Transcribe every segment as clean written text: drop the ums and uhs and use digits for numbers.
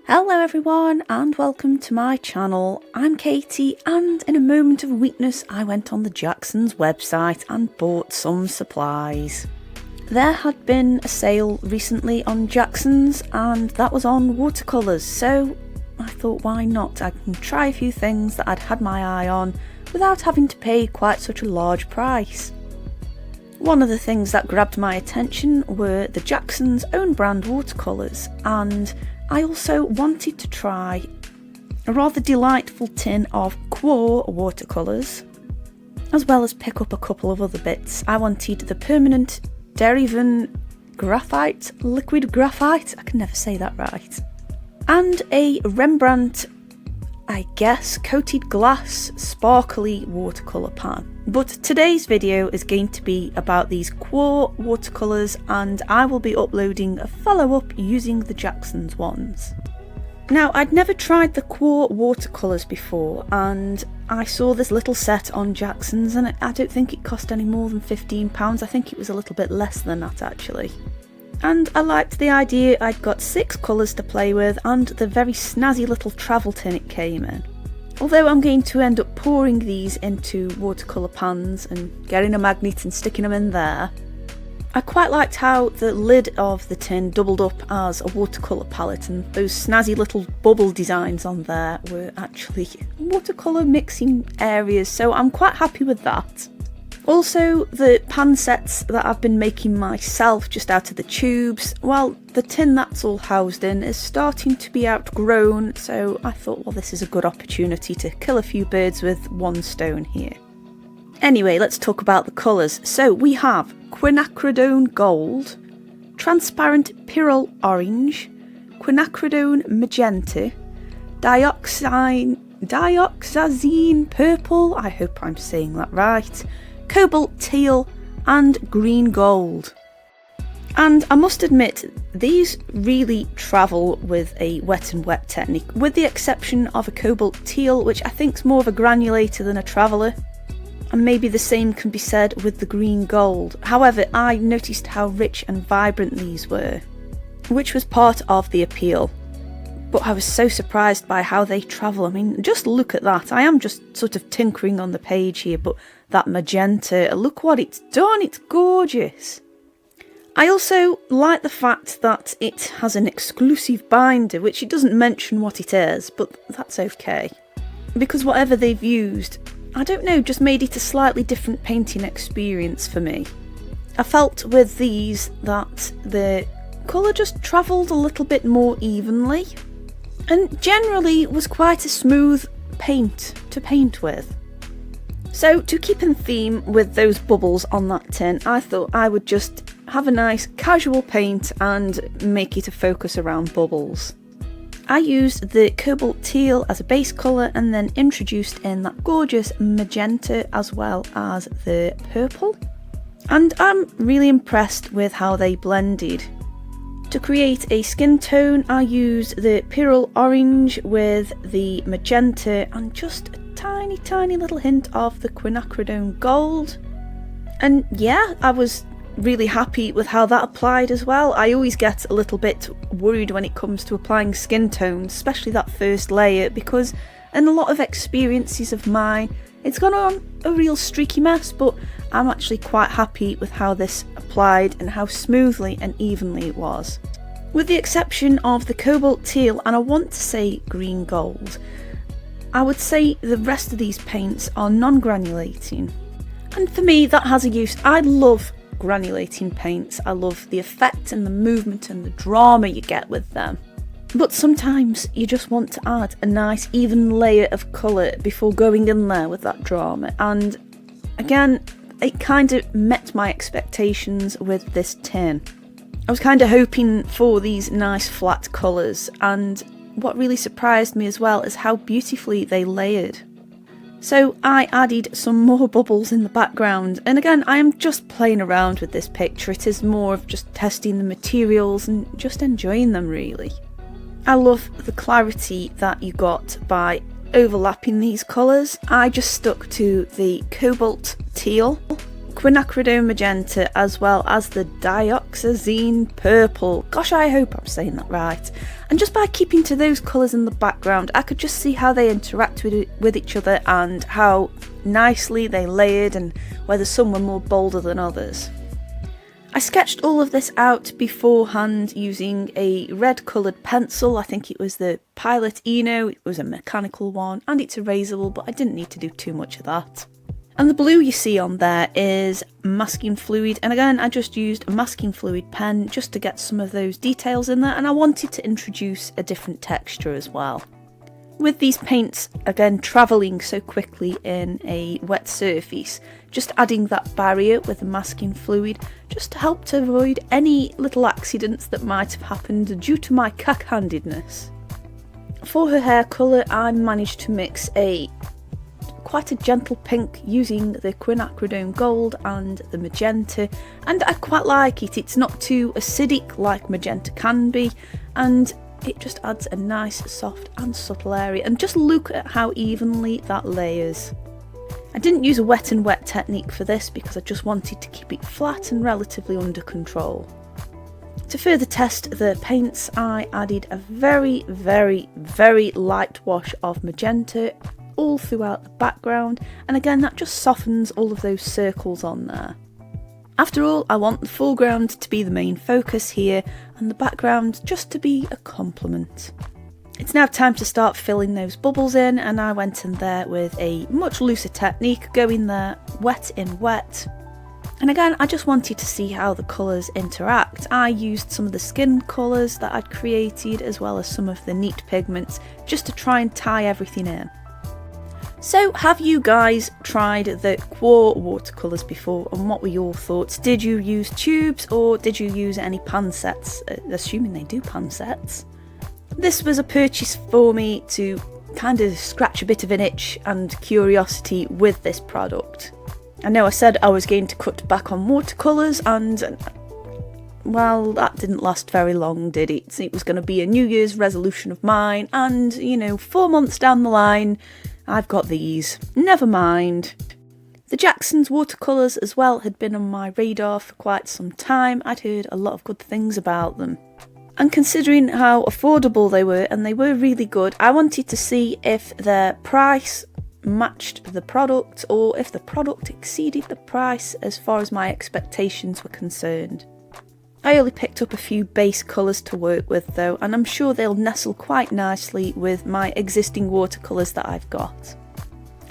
Hello everyone and welcome to my channel. I'm Katie and in a moment of weakness I went on the Jackson's website and bought some supplies. There had been a sale recently on Jackson's and that was on watercolours, so I thought why not, I can try a few things that I'd had my eye on without having to pay quite such a large price. One of the things that grabbed my attention were the Jackson's own brand watercolours, and I also wanted to try a rather delightful tin of QoR watercolours, as well as pick up a couple of other bits. I wanted the permanent Derivan graphite, liquid graphite, I can never say that right, and a Rembrandt, I guess, coated glass sparkly watercolour pan. But today's video is going to be about these QoR watercolours and I will be uploading a follow-up using the Jackson's ones. Now, I'd never tried the QoR watercolours before and I saw this little set on Jackson's and I don't think it cost any more than £15, I think it was a little bit less than that actually. And I liked the idea. I'd got 6 colours to play with and the very snazzy little travel tin it came in. Although I'm going to end up pouring these into watercolour pans and getting a magnet and sticking them in there, I quite liked how the lid of the tin doubled up as a watercolour palette and those snazzy little bubble designs on there were actually watercolour mixing areas, so I'm quite happy with that. Also, the pan sets that I've been making myself just out of the tubes, well, the tin that's all housed in is starting to be outgrown, so I thought, well, this is a good opportunity to kill a few birds with one stone here. Anyway, let's talk about the colours. So we have quinacridone gold, transparent pyrrole orange, quinacridone magenta, dioxazine purple, I hope I'm saying that right, cobalt teal and green gold. And I must admit, these really travel with a wet and wet technique, with the exception of a cobalt teal, which I think is more of a granulator than a traveller. And maybe the same can be said with the green gold. However, I noticed how rich and vibrant these were, which was part of the appeal. But I was so surprised by how they travel. I mean, just look at that. I am just sort of tinkering on the page here, but that magenta, look what it's done, it's gorgeous. I also like the fact that it has an exclusive binder, which it doesn't mention what it is, but that's okay. Because whatever they've used, I don't know, just made it a slightly different painting experience for me. I felt with these that the colour just travelled a little bit more evenly, and generally was quite a smooth paint to paint with. So to keep in theme with those bubbles on that tin, I thought I would just have a nice casual paint and make it a focus around bubbles. I used the cobalt teal as a base colour and then introduced in that gorgeous magenta as well as the purple. And I'm really impressed with how they blended. To create a skin tone, I used the pyrrole orange with the magenta and just a tiny little hint of the quinacridone gold. And yeah, I was really happy with how that applied as well. I always get a little bit worried when it comes to applying skin tones, especially that first layer, because in a lot of experiences of mine, it's gone on a real streaky mess, but I'm actually quite happy with how this applied and how smoothly and evenly it was. With the exception of the cobalt teal, and I want to say green gold, I would say the rest of these paints are non-granulating. And for me, that has a use. I love granulating paints. I love the effect and the movement and the drama you get with them. But sometimes you just want to add a nice even layer of colour before going in there with that drama. And again, it kind of met my expectations with this tin. I was kind of hoping for these nice flat colours, and what really surprised me as well is how beautifully they layered. So I added some more bubbles in the background, and again, I am just playing around with this picture. It is more of just testing the materials and just enjoying them really. I love the clarity that you got by overlapping these colours. I just stuck to the cobalt teal, quinacridone magenta as well as the dioxazine purple. Gosh, I hope I'm saying that right. And just by keeping to those colours in the background, I could just see how they interact with each other and how nicely they layered and whether some were more bolder than others. I sketched all of this out beforehand using a red coloured pencil. I think it was the Pilot Eno, it was a mechanical one and it's erasable, but I didn't need to do too much of that. And the blue you see on there is masking fluid, and again I just used a masking fluid pen just to get some of those details in there, and I wanted to introduce a different texture as well. With these paints, again travelling so quickly in a wet surface, just adding that barrier with the masking fluid just to help to avoid any little accidents that might have happened due to my cack-handedness. For her hair colour, I managed to mix quite a gentle pink using the quinacridone gold and the magenta, and I quite like it. It's not too acidic like magenta can be, and it just adds a nice soft and subtle area, and just look at how evenly that layers. I didn't use a wet and wet technique for this because I just wanted to keep it flat and relatively under control. To further test the paints, I added a very, very, very light wash of magenta all throughout the background, and again that just softens all of those circles on there. After all, I want the foreground to be the main focus here and the background just to be a complement. It's now time to start filling those bubbles in, and I went in there with a much looser technique, going there wet in wet. And again, I just wanted to see how the colours interact. I used some of the skin colours that I'd created as well as some of the neat pigments just to try and tie everything in. So have you guys tried the QoR watercolours before, and what were your thoughts? Did you use tubes or did you use any pan sets? Assuming they do pan sets. This was a purchase for me to kind of scratch a bit of an itch and curiosity with this product. I know I said I was going to cut back on watercolours, and well, that didn't last very long, did it? It was going to be a New Year's resolution of mine, and 4 months down the line I've got these. Never mind. The Jackson's watercolours as well had been on my radar for quite some time. I'd heard a lot of good things about them. And considering how affordable they were, and they were really good, I wanted to see if their price matched the product or if the product exceeded the price as far as my expectations were concerned. I only picked up a few base colours to work with though, and I'm sure they'll nestle quite nicely with my existing watercolours that I've got.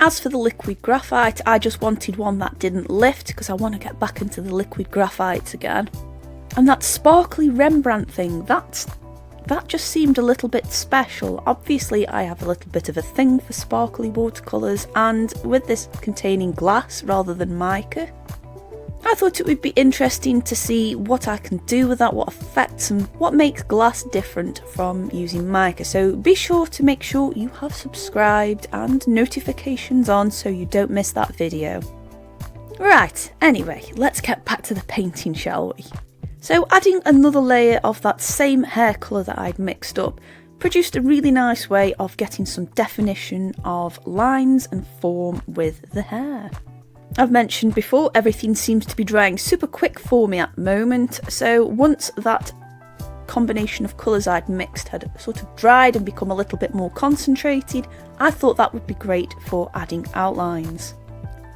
As for the liquid graphite, I just wanted one that didn't lift because I want to get back into the liquid graphites again. And that sparkly Rembrandt thing, that just seemed a little bit special. Obviously I have a little bit of a thing for sparkly watercolours, and with this containing glass rather than mica, I thought it would be interesting to see what I can do with that, what effects and what makes glass different from using mica. So be sure to make sure you have subscribed and notifications on so you don't miss that video. Right, anyway, let's get back to the painting, shall we? So adding another layer of that same hair colour that I'd mixed up produced a really nice way of getting some definition of lines and form with the hair. I've mentioned before, everything seems to be drying super quick for me at the moment, so once that combination of colours I'd mixed had sort of dried and become a little bit more concentrated, I thought that would be great for adding outlines.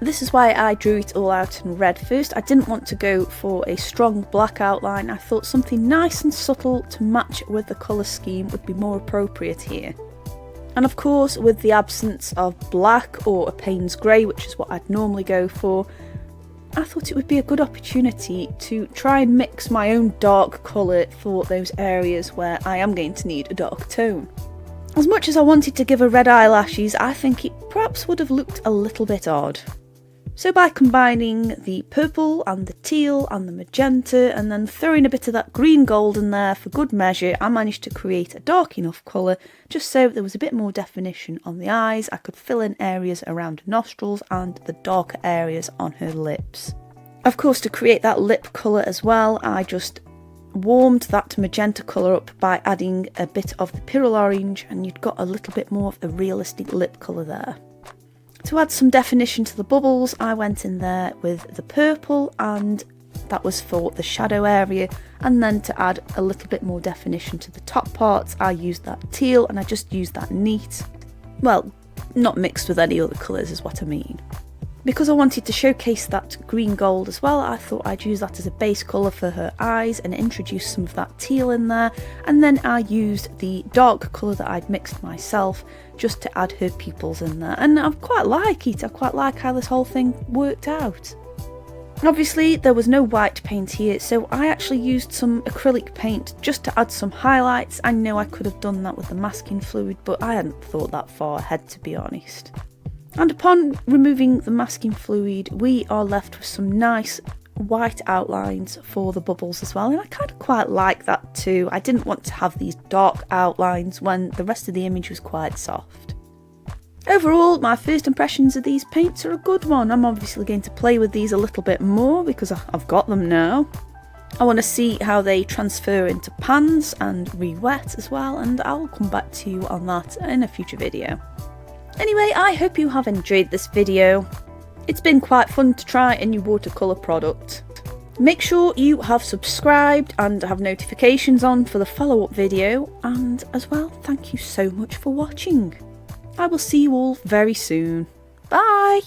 This is why I drew it all out in red first. I didn't want to go for a strong black outline. I thought something nice and subtle to match with the colour scheme would be more appropriate here. And of course, with the absence of black or a Payne's grey, which is what I'd normally go for, I thought it would be a good opportunity to try and mix my own dark colour for those areas where I am going to need a dark tone. As much as I wanted to give her red eyelashes, I think it perhaps would have looked a little bit odd. So by combining the purple and the teal and the magenta and then throwing a bit of that green gold in there for good measure, I managed to create a dark enough colour just so there was a bit more definition on the eyes. I could fill in areas around her nostrils and the darker areas on her lips. Of course, to create that lip colour as well, I just warmed that magenta colour up by adding a bit of the Pyrrole orange, and you'd got a little bit more of the realistic lip colour there. To add some definition to the bubbles, I went in there with the purple, and that was for the shadow area, and then to add a little bit more definition to the top parts, I used that teal, and I just used that neat, well, not mixed with any other colours is what I mean. Because I wanted to showcase that green gold as well, I thought I'd use that as a base colour for her eyes and introduce some of that teal in there, and then I used the dark colour that I'd mixed myself just to add her pupils in there, and I quite like it. I quite like how this whole thing worked out. Obviously there was no white paint here, so I actually used some acrylic paint just to add some highlights. I know I could have done that with the masking fluid, but I hadn't thought that far ahead, to be honest. And upon removing the masking fluid, we are left with some nice white outlines for the bubbles as well, and I kind of quite like that too. I didn't want to have these dark outlines when the rest of the image was quite soft. Overall, my first impressions of these paints are a good one. I'm obviously going to play with these a little bit more because I've got them now. I want to see how they transfer into pans and re-wet as well, and I'll come back to you on that in a future video. Anyway, I hope you have enjoyed this video. It's been quite fun to try a new watercolour product. Make sure you have subscribed and have notifications on for the follow-up video, and as well, thank you so much for watching. I will see you all very soon. Bye!